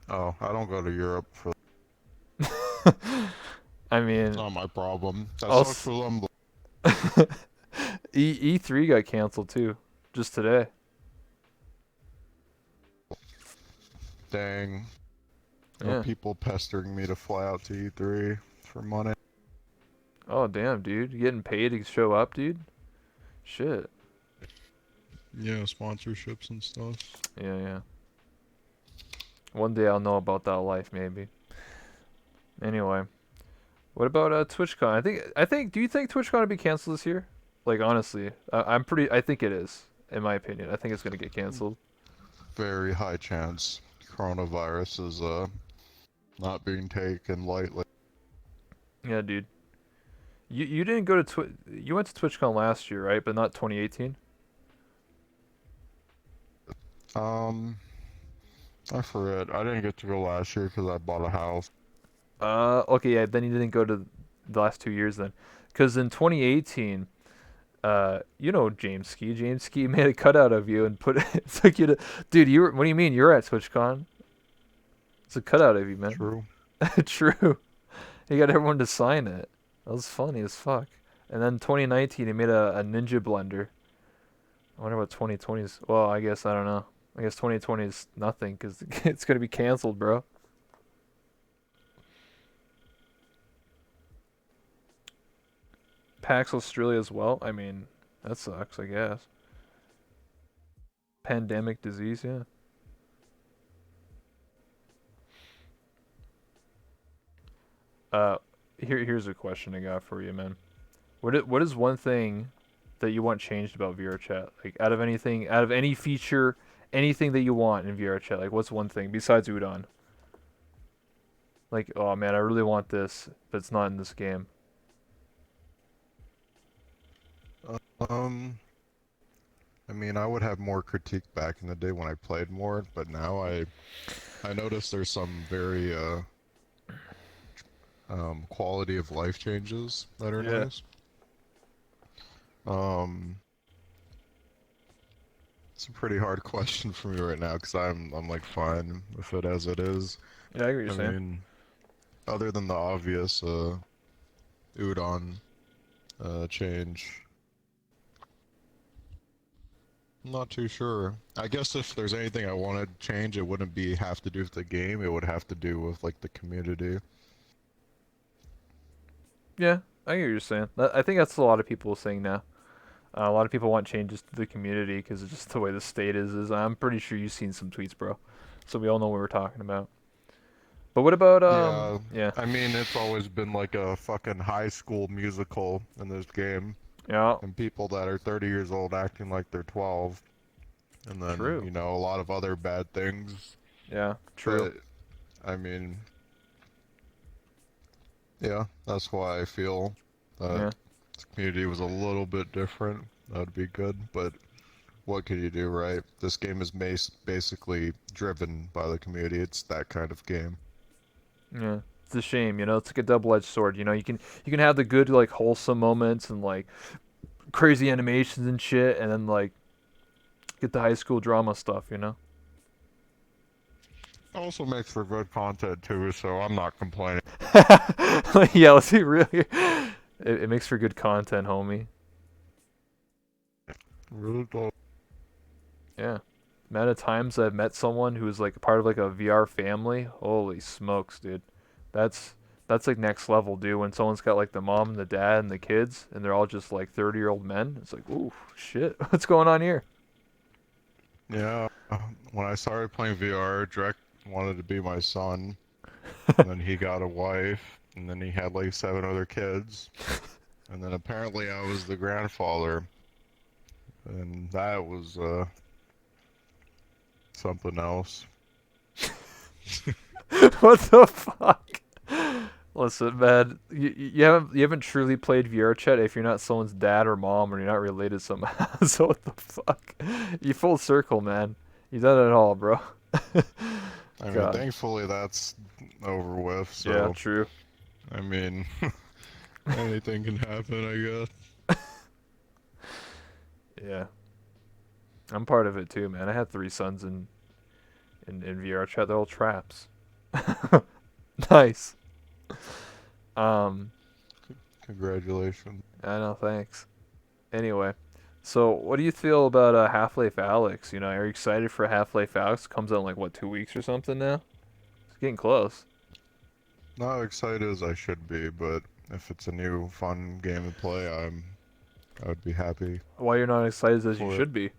Oh, I don't go to Europe for. I It's mean, not my problem. That sucks also for them. E3 got canceled too, just today. Dang. No Yeah. people pestering me to fly out to E3 for money. Oh damn, dude, you getting paid to show up, dude? Shit. Yeah, sponsorships and stuff. Yeah, yeah. One day I'll know about that life, maybe. Anyway, what about TwitchCon? I think. Do you think TwitchCon will be canceled this year? Like honestly, I'm pretty. I think it is, in my opinion. I think it's gonna get canceled. Very high chance coronavirus is not being taken lightly. Yeah, dude. You didn't go to You went to TwitchCon last year, right? But not 2018. Um, I forget. I didn't get to go last year because I bought a house. Okay, yeah. Then you didn't go to the last 2 years then, because in 2018, James Ski. James Ski made a cutout of you and put it took you to. Dude, you were. What do you mean? You're at TwitchCon. It's a cutout of you, man. True. True. He got everyone to sign it. That was funny as fuck. And then 2019, he made a Ninja Blender. I wonder what 2020 is. Well, I guess I don't know. I guess 2020 is nothing because it's gonna be canceled, bro. PAX Australia as well. I mean, that sucks. I guess. Pandemic disease, yeah. Uh, here's a question I got for you, man. What is one thing that you want changed about VR chat? Like out of anything, out of any feature, anything that you want in VR chat. Like, what's one thing besides udon? Like, oh man, I really want this, but it's not in this game. Um, I mean, I would have more critique back in the day when I played more, but now I notice there's some very quality of life changes that are Yeah. nice. Um, it's a pretty hard question for me right now because I'm like fine with it as it is. Yeah, I get what you're I saying. mean, other than the obvious udon change, I'm not too sure. I guess if there's anything I wanted to change, it wouldn't be have to do with the game. It would have to do with like the community. Yeah, I get what you're saying. I think that's a lot of people saying now. A lot of people want changes to the community because it's just the way the state is. I'm pretty sure you've seen some tweets, bro. So we all know what we're talking about. But what about Yeah, yeah, I mean, it's always been like a fucking high school musical in this game, yeah, and people that are 30 years old acting like they're 12, and then, true. you know, a lot of other bad things. Yeah, true. But, I mean, yeah, that's why I feel that Yeah, the community was a little bit different. That would be good, but what could you do, right? This game is basically driven by the community. It's that kind of game. yeah. It's a shame, you know. It's like a double-edged sword. You know, you can have the good like wholesome moments and like crazy animations and shit, and then like get the high school drama stuff. You know. Also makes for good content too, so I'm not complaining. Yeah, let's be real here. It makes for good content, homie. Really don't. Yeah. Amount of times I've met someone who's like a part of like a VR family. Holy smokes, dude. That's that's like next level, dude. When someone's got like the mom and the dad and the kids and they're all just like 30-year-old men. It's like, ooh, shit. What's going on here? Yeah, when I started playing VR, Drek wanted to be my son, and then he got a wife, and then he had like 7 other kids, and then apparently I was the grandfather, and that was something else. What the fuck? Listen, man, you haven't truly played VR chat if you're not someone's dad or mom or you're not related somehow. So what the fuck? You full circle, man. You done it all, bro. I mean, God. thankfully that's over with, Yeah, so true. I mean, anything can happen, I guess. Yeah. I'm part of it too, man. I had three sons in VR chat. They're all traps. Nice. Um, Congratulations. I know, thanks. Anyway, so what do you feel about Half-Life Alyx? You know, are you excited for Half-Life Alyx? Comes out in like what, 2 weeks or something now? It's getting close. Not excited as I should be, but if it's a new fun game to play, I would be happy Why you're not excited as you for it. should be?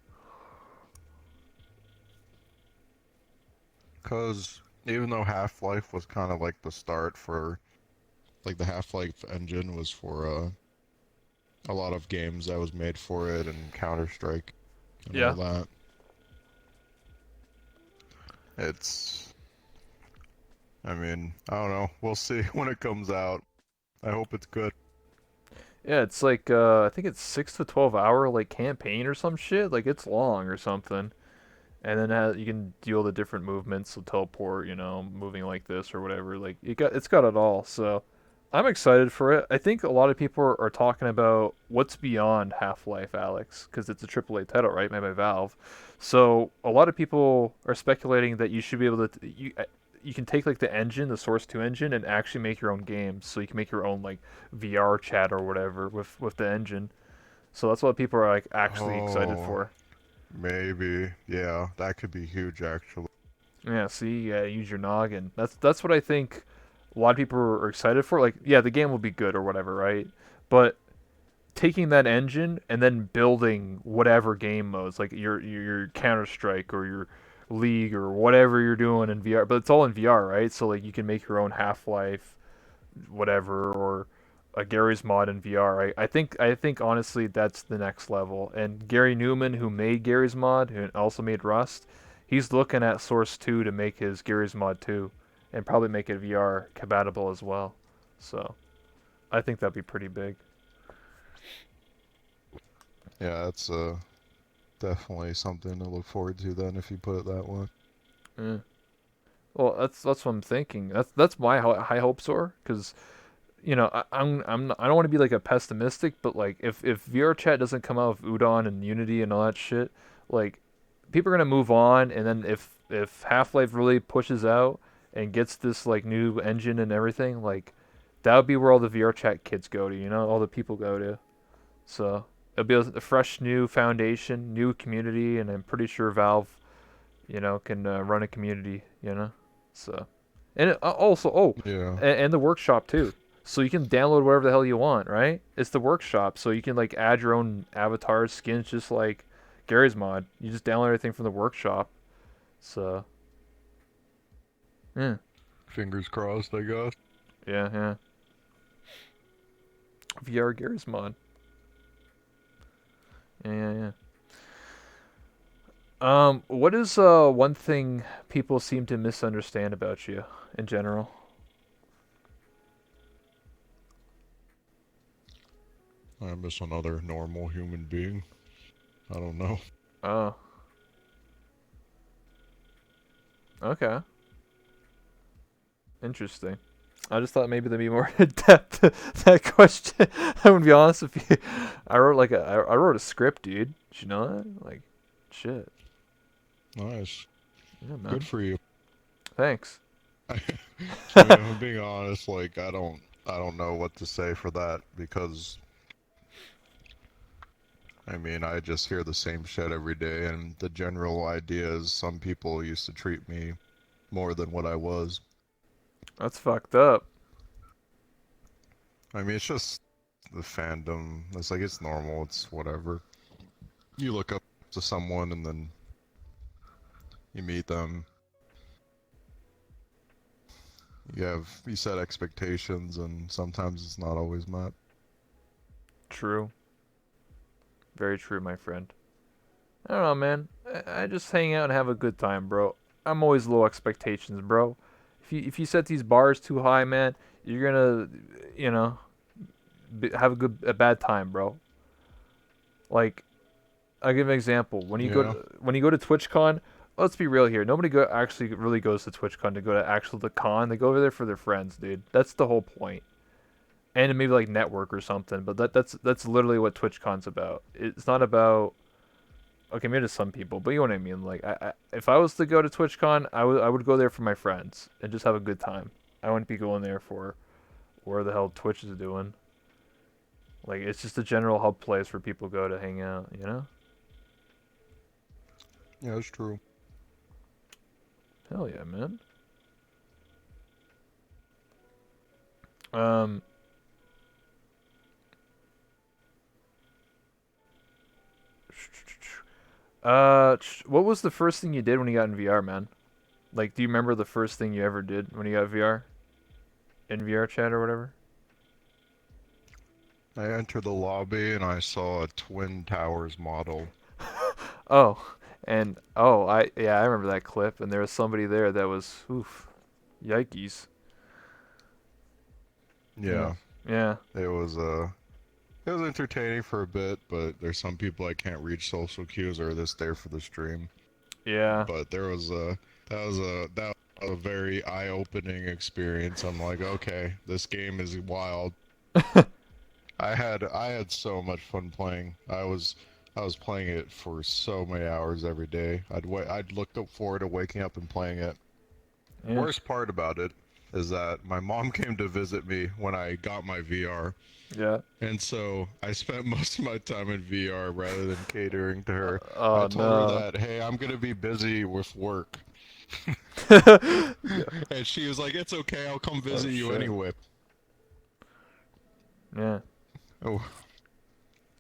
Because even though Half-Life was kind of like the start for, like the Half-Life engine was for a lot of games that was made for it and Counter-Strike and all Yeah. that. It's, I mean, I don't know. We'll see when it comes out. I hope it's good. Yeah, it's like I think it's 6 to 12 hour like campaign or some shit. Like it's long or something. And then you can do all the different movements, so teleport, you know, moving like this or whatever. Like it's got it all. So I'm excited for it. I think a lot of people are talking about what's beyond Half-Life Alyx because it's a AAA title, right, made by Valve. So a lot of people are speculating that you should be able to you can take like the engine, the Source 2 engine, and actually make your own games. So you can make your own like VR chat or whatever with the engine. So that's what people are like actually excited Oh, for. maybe. Yeah, that could be huge actually. Yeah, see, yeah, use your noggin. That's what I think a lot of people are excited for. Like, yeah, the game will be good or whatever, right? But taking that engine and then building whatever game modes, like your Counter Strike or your League or whatever you're doing in VR, but it's all in VR, right? So like you can make your own Half Life, whatever, or a Gary's mod in VR. I think honestly that's the next level. And Gary Newman, who made Gary's mod, who also made Rust, he's looking at Source 2 to make his Gary's mod too, and probably make it VR compatible as well. So I think that'd be pretty big. Yeah, that's definitely something to look forward to then if you put it that way. Yeah. Well, that's what I'm thinking. That's my high hopes are, because I don't want to be like a pessimistic, but like if VR chat doesn't come out of Udon and Unity and all that shit, like people are gonna move on, and then if Half Life really pushes out and gets this like new engine and everything, like that would be where all the VR chat kids go to, all the people go to. So it'll be a fresh new foundation, new community, and I'm pretty sure Valve, can run a community, So, and also, Yeah. and the workshop too. So you can download whatever the hell you want, right? It's the workshop, so you can like add your own avatars, skins, just like Gary's mod. You just download everything from the workshop. So, yeah, Fingers crossed, I guess. yeah, yeah. VR Gary's mod. Yeah, yeah, yeah. What is one thing people seem to misunderstand about you in general? I'm just another normal human being. I don't know. Oh, okay. Interesting. I just thought maybe there'd be more depth to that question. I'm gonna be honest with you. I wrote a script, dude. Did you know that? Like, shit. Nice. Yeah, Good man. for you. Thanks. I mean, if I'm being honest, like I don't know what to say for that because I mean, I just hear the same shit every day, and the general idea is some people used to treat me more than what I was. That's fucked up. I mean, it's just the fandom. It's like it's normal. It's whatever. You look up to someone and then you meet them. You set expectations, and sometimes it's not always met. True. Very true, my friend. I don't know, man. I just hang out and have a good time, bro. I'm always low expectations, bro. If you set these bars too high, man, you're gonna, you know, have a bad time, bro. Like, I'll give an example. Yeah. When you go to TwitchCon, let's be real here. Nobody actually really goes to TwitchCon to go to actual the con. They go over there for their friends, dude. That's the whole point. And maybe like network or something. But that's literally what TwitchCon's about. It's not about, okay, maybe to some people, but you know what I mean. Like, if I was to go to TwitchCon, I would go there for my friends and just have a good time. I wouldn't be going there for where the hell Twitch is doing. Like, it's just a general hub place where people go to hang out. You know? Yeah, it's true. Hell yeah, man. Um, what was the first thing you did when you got in VR, man? Like, do you remember the first thing you ever did when you got VR in VR chat or whatever? I entered the lobby and I saw a Twin Towers model. Oh, and I remember that clip, and there was somebody there that was oof, yikes. Yeah, Yeah, yeah, it was entertaining for a bit, but there's some people I can't reach social cues or this there for the stream. yeah. But that was a very eye-opening experience. I'm like, okay, this game is wild. I had so much fun playing. I was playing it for so many hours every day. I'd look up forward to waking up and playing it. Yeah, Worst part about it is that my mom came to visit me when I got my VR, yeah. and so I spent most of my time in VR rather than catering to her. I Oh told her no. that, hey, I'm gonna be busy with work. Yeah. And she was like, it's okay, I'll come Oh visit you shit. anyway. Yeah. Oh,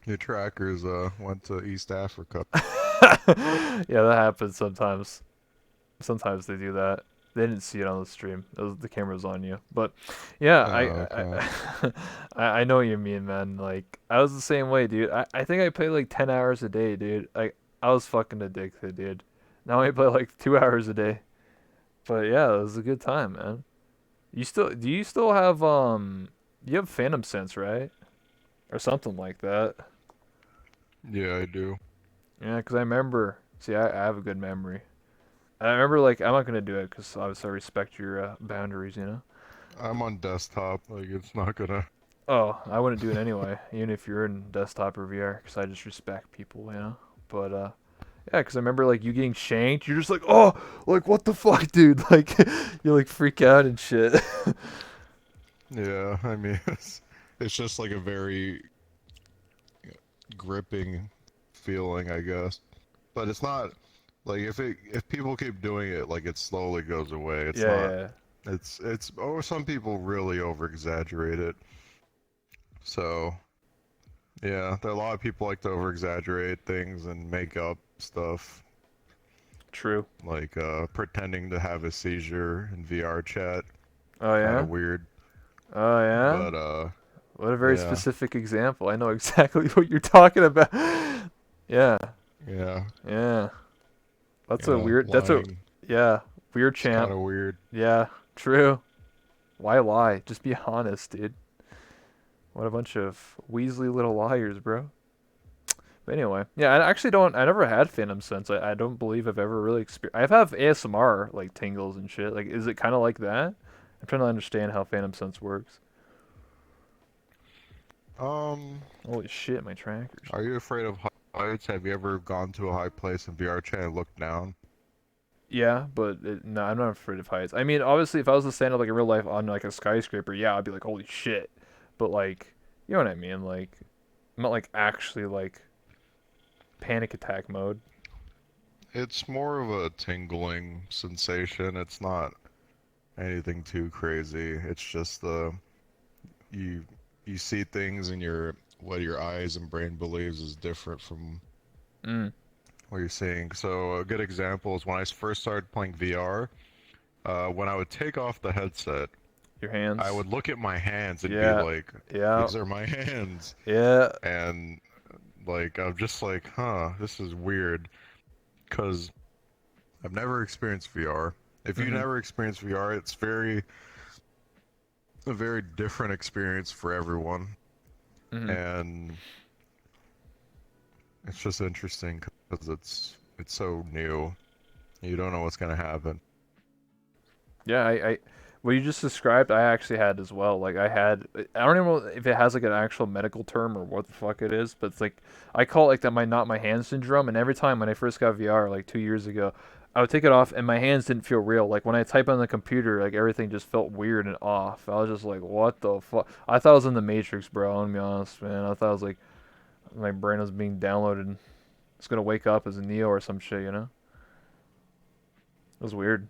your trackers went to East Africa. Yeah, that happens sometimes. Sometimes they do that. They didn't see it on the stream. The camera was on you. But yeah, Oh, okay. I know what you mean, man. Like I was the same way, dude. I think I played like 10 hours a day, dude. I was fucking addicted, dude. Now I play like 2 hours a day. But yeah, it was a good time, man. You still have you have Phantom Sense, right? Or something like that. Yeah, I do. Yeah, 'cause I remember. See, I have a good memory. I remember like I'm not gonna do it because obviously I respect your boundaries, you know. I'm on desktop. Like, it's not gonna. Oh, I wouldn't do it anyway, even if you're in desktop or VR, because I just respect people, you know. But yeah, because I remember like you getting shanked, you're just like, oh, like what the fuck, dude? Like you like freak out and shit. Yeah, I mean, it's just like a very gripping feeling, I guess. But it's not like if people keep doing it, like it slowly goes away. It's Yeah, not. yeah, It's or some people really over exaggerate it. So yeah, there are a lot of people like to over exaggerate things and make up stuff, true. like pretending to have a seizure in VR chat. Oh Kind of yeah, weird, oh yeah. but What a very yeah, specific example. I know exactly what you're talking about. Yeah, yeah, yeah. That's a yeah. weird. That's a Lying. yeah. Weird It's kind champ. of weird. Yeah, true. Why lie? Just be honest, dude. What a bunch of Weasley little liars, bro. But anyway, yeah, I actually don't. I never had Phantom Sense. I don't believe I've ever really experienced. I have ASMR like tingles and shit. Like, is it kind of like that? I'm trying to understand how Phantom Sense works. Um, Holy shit, my trackers. are you afraid of heights? Have you ever gone to a high place in VR chat and looked down? Yeah, but no, I'm not afraid of heights. I mean, obviously, if I was to stand up like in real life on like a skyscraper, yeah, I'd be like, holy shit. But like, you know what I mean? Like, I'm not like actually like panic attack mode. It's more of a tingling sensation. It's not anything too crazy. It's just you you see things and what your eyes and brain believes is different from Mm, what you're seeing. So a good example is when I first started playing VR. When I would take off the headset, your I hands. would look at my hands and be Yeah, like, yeah, "These are my hands," yeah. and like I'm just like, "Huh, this is weird," because I've never experienced VR. If you Mhm, never experienced VR, it's a very different experience for everyone, mhm. and it's just interesting because it's so new. You don't know what's gonna happen. Yeah, what you just described, I actually had as well. Like I had, I don't even know if it has like an actual medical term or what the fuck it is, but it's like I call it like that my not my hand syndrome. And every time when I first got VR like 2 years ago, I would take it off and my hands didn't feel real. Like when I type on the computer, like everything just felt weird and off. I was just like, what the fuck? I thought I was in the Matrix, bro. I'm gonna be honest, man. I thought I was like my brain was being downloaded. It's gonna wake up as a Neo or some shit, you know? It was weird.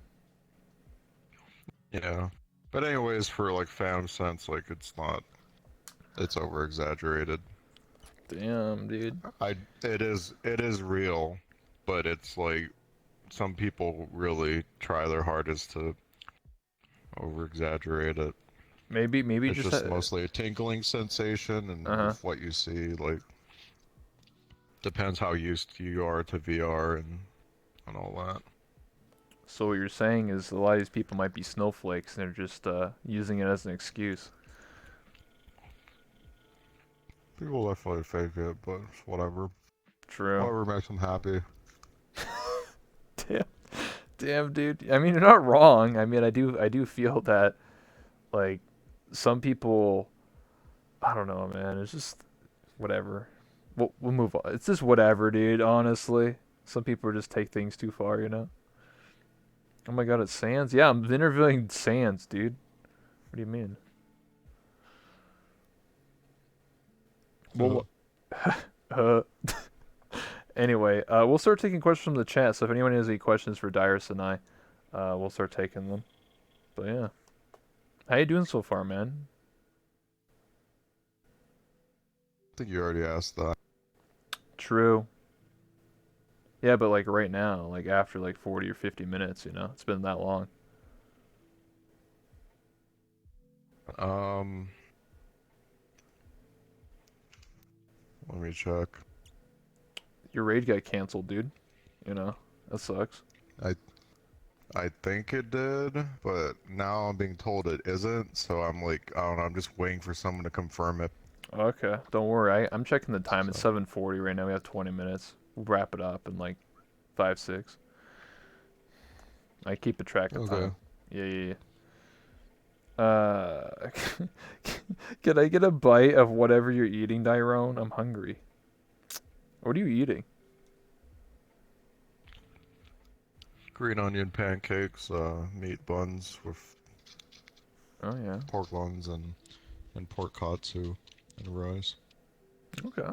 Yeah. But anyways, for like Phantom Sense, like it's over exaggerated. Damn, dude. It is real, but it's like some people really try their hardest to over exaggerate it. Maybe It's just just mostly a tingling sensation uh and huh. of what you see, like depends how used you are to VR and all that. So what you're saying is a lot of these people might be snowflakes and they're just using it as an excuse. People definitely fake it, but it's whatever. True. Whatever makes them happy. Damn, damn, dude. I mean, you're not wrong. I mean, I do feel that like some people, I don't know, man. It's just whatever. We'll move on. It's just whatever, dude. Honestly, some people just take things too far, you know. Oh my god, it's Sans. Yeah, I'm interviewing Sans, dude. What do you mean? Uh, Well, uh, anyway, we'll start taking questions from the chat. So if anyone has any questions for Dyrus and I, we'll start taking them. But yeah, how you doing so far, man? I think you already asked that. True. Yeah, but like right now, like after like 40 or 50 minutes, it's been that long. Um, let me check. Your raid got canceled, dude. That sucks. I I think it did, but now I'm being told it isn't, so I'm like, I don't know, I'm just waiting for someone to confirm it. Okay, don't worry. I'm checking the time. It's So, 7:40 right now. We have 20 minutes. We'll wrap it up in like 5, 6. I keep a track of okay. time. Yeah, yeah, yeah. Can I get a bite of whatever you're eating, Tyrone? I'm hungry. What are you eating? Green onion pancakes, meat buns with Oh yeah. pork buns and pork katsu and rice. Okay.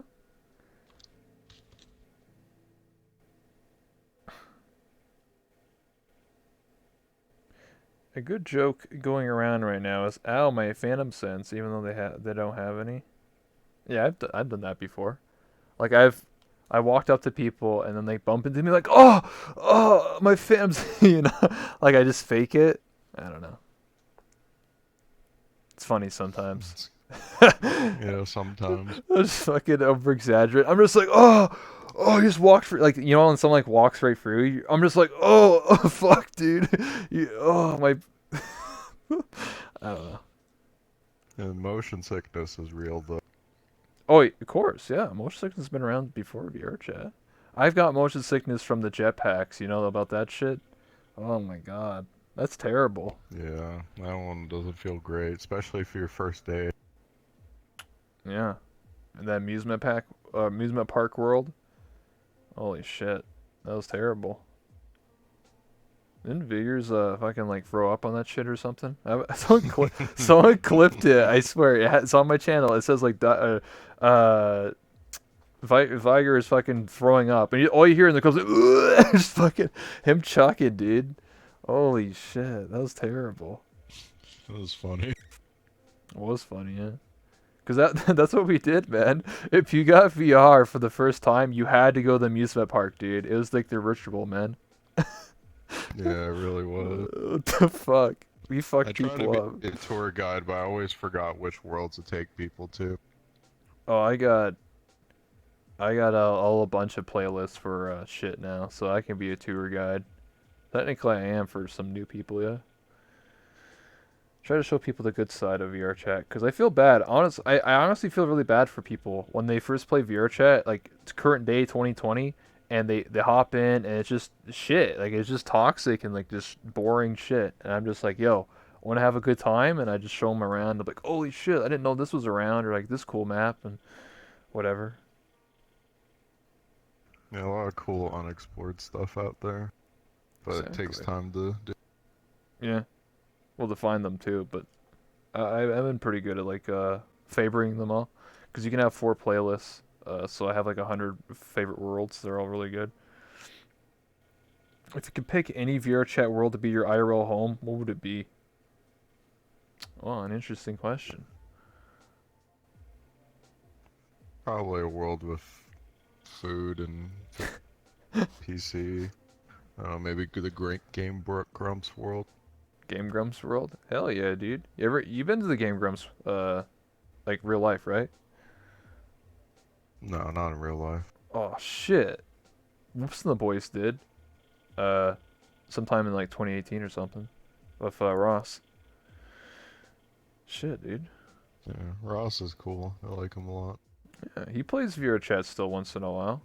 A good joke going around right now is, "Ow, my Phantom Sense," even though they don't have any. Yeah, I've done that before. Like I walked up to people and then they bump into me like, oh, my Phantom's, like I just fake it. I don't know. It's funny sometimes. It's, I sometimes. just fucking over exaggerate. I'm just like, oh, you just walked through, like when someone like walks right through you. I'm just like, oh fuck, dude. Oh my. I don't know. And motion sickness is real though. Oh, of course, yeah. Motion sickness has been around before VR chat. I've got motion sickness from the jetpacks. You know about that shit? Oh my god, that's terrible. Yeah, that one doesn't feel great, especially for your first day. Yeah, and that amusement park world. Holy shit, that was terrible. Didn't Vigors fucking like throw up on that shit or something? Someone clipped it. I swear, it's on my channel. It says like uh Viger is fucking throwing up, and all you hear in the clip is just fucking him chucking, dude. Holy shit, that was terrible. It was funny. It was funny, yeah. Cause that's what we did, man. If you got VR for the first time, you had to go to the amusement park, dude. It was like the ritual, man. Yeah, it really was. What the fuck? We I fucked tried to people be up. a tour guide, but I always forgot which worlds to take people to. Oh, I got all a bunch of playlists for shit now, so I can be a tour guide. Technically, I am for some new people, yeah. Try to show people the good side of VR chat because I feel bad. I honestly feel really bad for people when they first play VR chat, like it's current day 2020, and they hop in and it's just shit. Like it's just toxic and like just boring shit. And I'm just like, yo, want to have a good time? And I just show them around. I'm like, holy shit, I didn't know this was around, or like this cool map and whatever. Yeah, a lot of cool unexplored stuff out there, but it takes Exactly. time to do. Yeah. Well, to find them too, but I've been pretty good at like favoring them all, because you can have 4 playlists. So I have like 100 favorite worlds. They're all really good. If you could pick any VR chat world to be your IRL home, what would it be? Oh, an interesting question. Probably a world with food and just PC. I don't know, maybe the Great Grumps world. Game Grumps world? Hell yeah, dude. You been to the Game Grumps like real life, right? No, not in real life. Oh shit. Whoops and the boys did. Uh Sometime in like 2018 or something with Ross. Shit, dude. Yeah, Ross is cool. I like him a lot. Yeah, he plays VR chat still once in a while.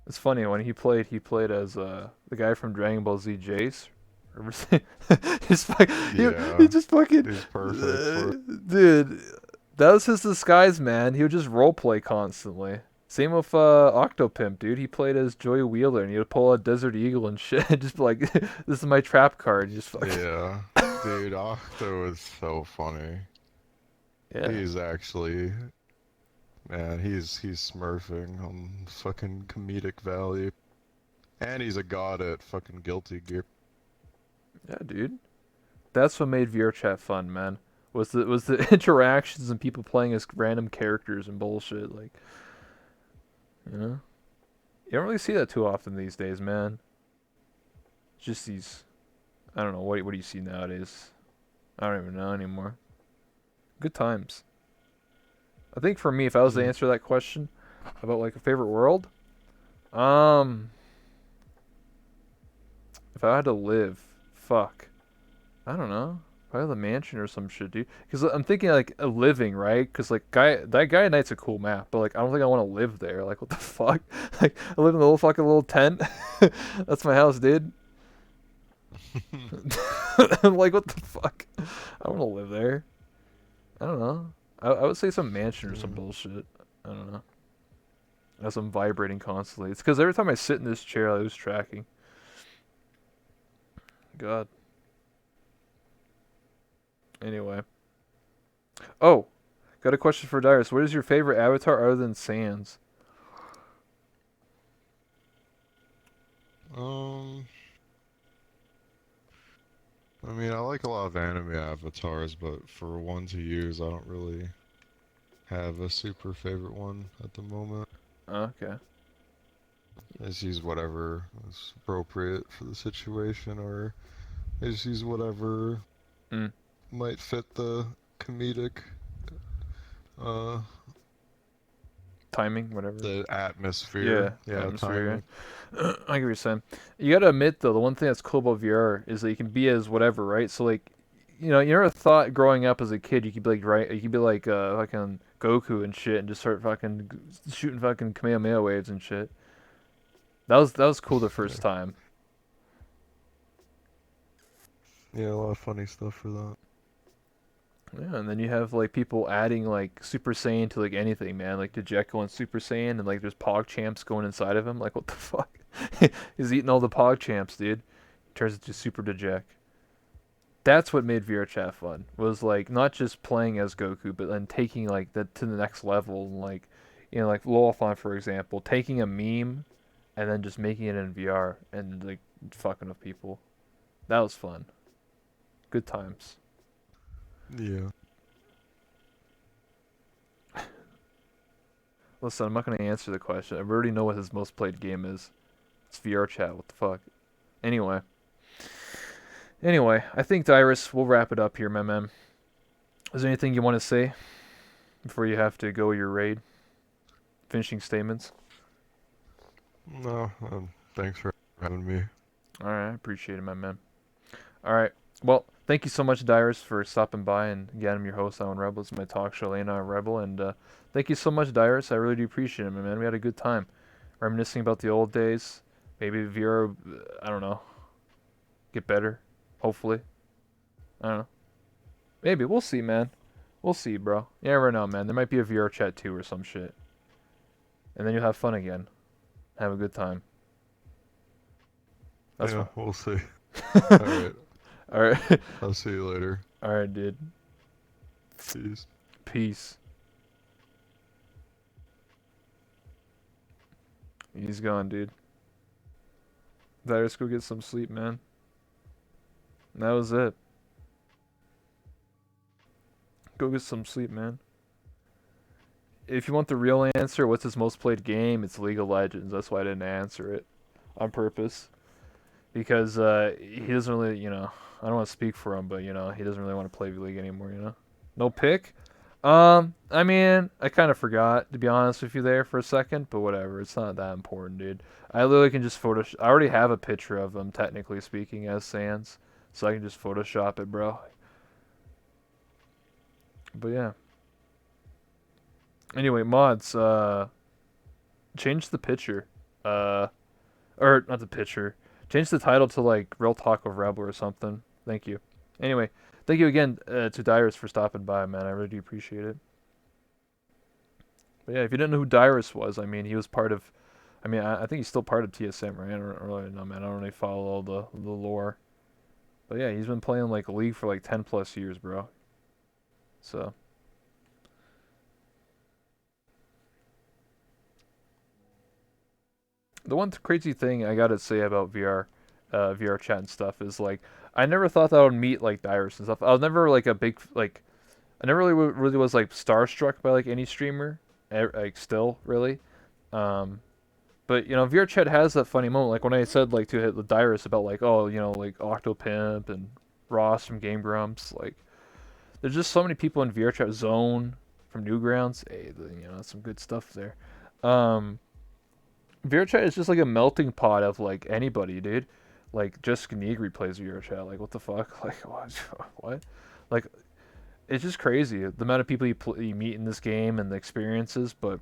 It's funny when he played as the guy from Dragon Ball Z Jace. He's he Yeah, just fucking he's perfect for it. dude. That was his disguise, man. He would just roleplay constantly. Same with Octopimp, dude. He played as Joey Wheeler, and he would pull a Desert Eagle and shit. Just be like, this is my trap card. Just fucking Yeah, dude, Octo is so funny. yeah, He's actually, man, he's smurfing on fucking comedic value. And he's a god at fucking Guilty Gear. yeah, dude. That's what made VR chat fun, man. Was the interactions and people playing as random characters and bullshit. Like, you know, you don't really see that too often these days, man. Just these, I don't know, what do you see nowadays? I don't even know anymore. Good times. I think for me, if I was to Yeah. answer that question about like a favorite world, um, if I had to live, fuck, I don't know. Probably the mansion or some shit, dude. Because I'm thinking like a living, right? Because like that Gaia Night's a cool map, but like I don't think I want to live there. Like what the fuck? Like I live in a little fucking little tent. That's my house, dude. I'm like what the fuck? I don't want to live there. I don't know. I would say some mansion or some Yeah. bullshit. I don't know. As I'm vibrating constantly. It's because every time I sit in this chair, I lose tracking. God. Anyway. Oh, got a question for Dyrus. What is your favorite avatar other than Sans? Um, I mean, I like a lot of anime avatars, but for one to use, I don't really have a super favorite one at the moment. Okay. I just use whatever is appropriate for the situation, or I just use whatever Mm. might fit the comedic, uh, Timing, whatever. the atmosphere. Yeah, Yeah, atmosphere. timing. Yeah. I get what you're saying. You gotta admit though, the one thing that's cool about VR is that you can be as whatever, right? So like, you never thought growing up as a kid you could be like, right? You could be like fucking Goku and shit, and just start fucking shooting fucking Kamehameha waves and shit. That was cool the Yeah, first time. yeah, a lot of funny stuff for that. Yeah, and then you have like people adding like Super Saiyan to like anything, man. Like Deject going Super Saiyan, and like there's Pog Champs going inside of him. Like what the fuck? He's eating all the Pog Champs, dude. Turns into Super Deject. That's what made VR chat fun. Was like not just playing as Goku, but then taking like that to the next level. And, like, like Lolathon for example, taking a meme and then just making it in VR and like fucking with people. That was fun. Good times. Yeah. Listen, I'm not gonna answer the question. I already know what his most played game is. It's VR chat. What the fuck? Anyway, I think Dyrus, we'll wrap it up here, my man. Is there anything you want to say before you have to go your raid? Finishing statements. No, thanks for having me. All right, I appreciate it, my man. All right. Well, thank you so much, Dyrus, for stopping by. And again, I'm your host, Alan Rebel. It's my talk show, Lena Rebel. And thank you so much, Dyrus. I really do appreciate it, my man. We had a good time. Reminiscing about the old days. Maybe VR, I don't know, get better. Hopefully. I don't know. Maybe. We'll see, man. We'll see, bro. You never know, man. There might be a VR chat too or some shit. And then you'll have fun again. Have a good time. That's Yeah, fine. we'll see. All right. All right. I'll see you later. All right, dude. Peace. Peace. He's gone, dude. Dyrus, go get some sleep, man. That was it. Go get some sleep, man. If you want the real answer, what's his most played game? It's League of Legends. That's why I didn't answer it on purpose. Because he doesn't really, I don't want to speak for him, but, he doesn't really want to play League anymore. No pick? I mean, I kind of forgot, to be honest with you there for a second, but whatever. It's not that important, dude. I literally can just Photoshop. I already have a picture of him, technically speaking, as Sans. So I can just Photoshop it, bro. But yeah. Anyway, mods, change the picture. Uh, or not the picture. Change the title to like Real Talk of Rebel or something. Thank you. Anyway, thank you again to Dyrus for stopping by, man. I really do appreciate it. But yeah, if you didn't know who Dyrus was, I mean, he was part of. I mean, I think he's still part of TSM, right? I don't really know, man. I don't really follow all the lore. But yeah, he's been playing like League for like 10 plus years, bro. So the one crazy thing I gotta say about VR chat and stuff is like I never thought that I would meet like Dyrus and stuff. I was never like a big like I never really was like starstruck by like any streamer, like still really. Um, but VR chat has that funny moment like when I said like to hit the Dyrus about like oh like Octopimp and Ross from Game Grumps. Like, there's just so many people in VR chat. Zone from Newgrounds. Hey, that's some good stuff there. Um, VR chat is just like a melting pot of like anybody, dude. Like Jessica Negri plays VR chat. Like what the fuck? Like what? Like it's just crazy the amount of people you meet in this game and the experiences. But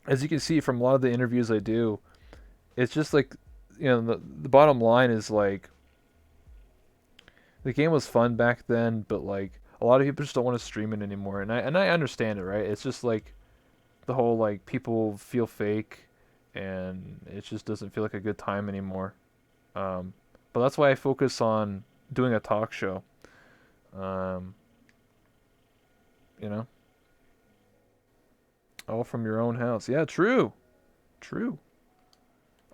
as you can see from a lot of the interviews I do, it's just like the bottom line is like the game was fun back then, but like a lot of people just don't want to stream it anymore, and I understand it, right? It's just like the whole like people feel fake, and it just doesn't feel like a good time anymore. Um, but that's why I focus on doing a talk show. Um, you know, all from your own house. Yeah, true, true.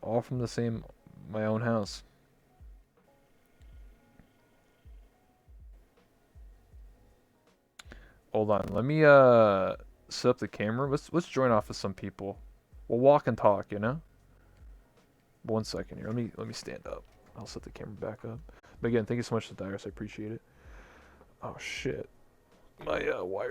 All from my own house. Hold on, let me set up the camera. Let's join off with some people. We'll walk and talk. 1 second here. Let me stand up. I'll set the camera back up. But again, thank you so much to Dyrus. I appreciate it. Oh shit, my wire's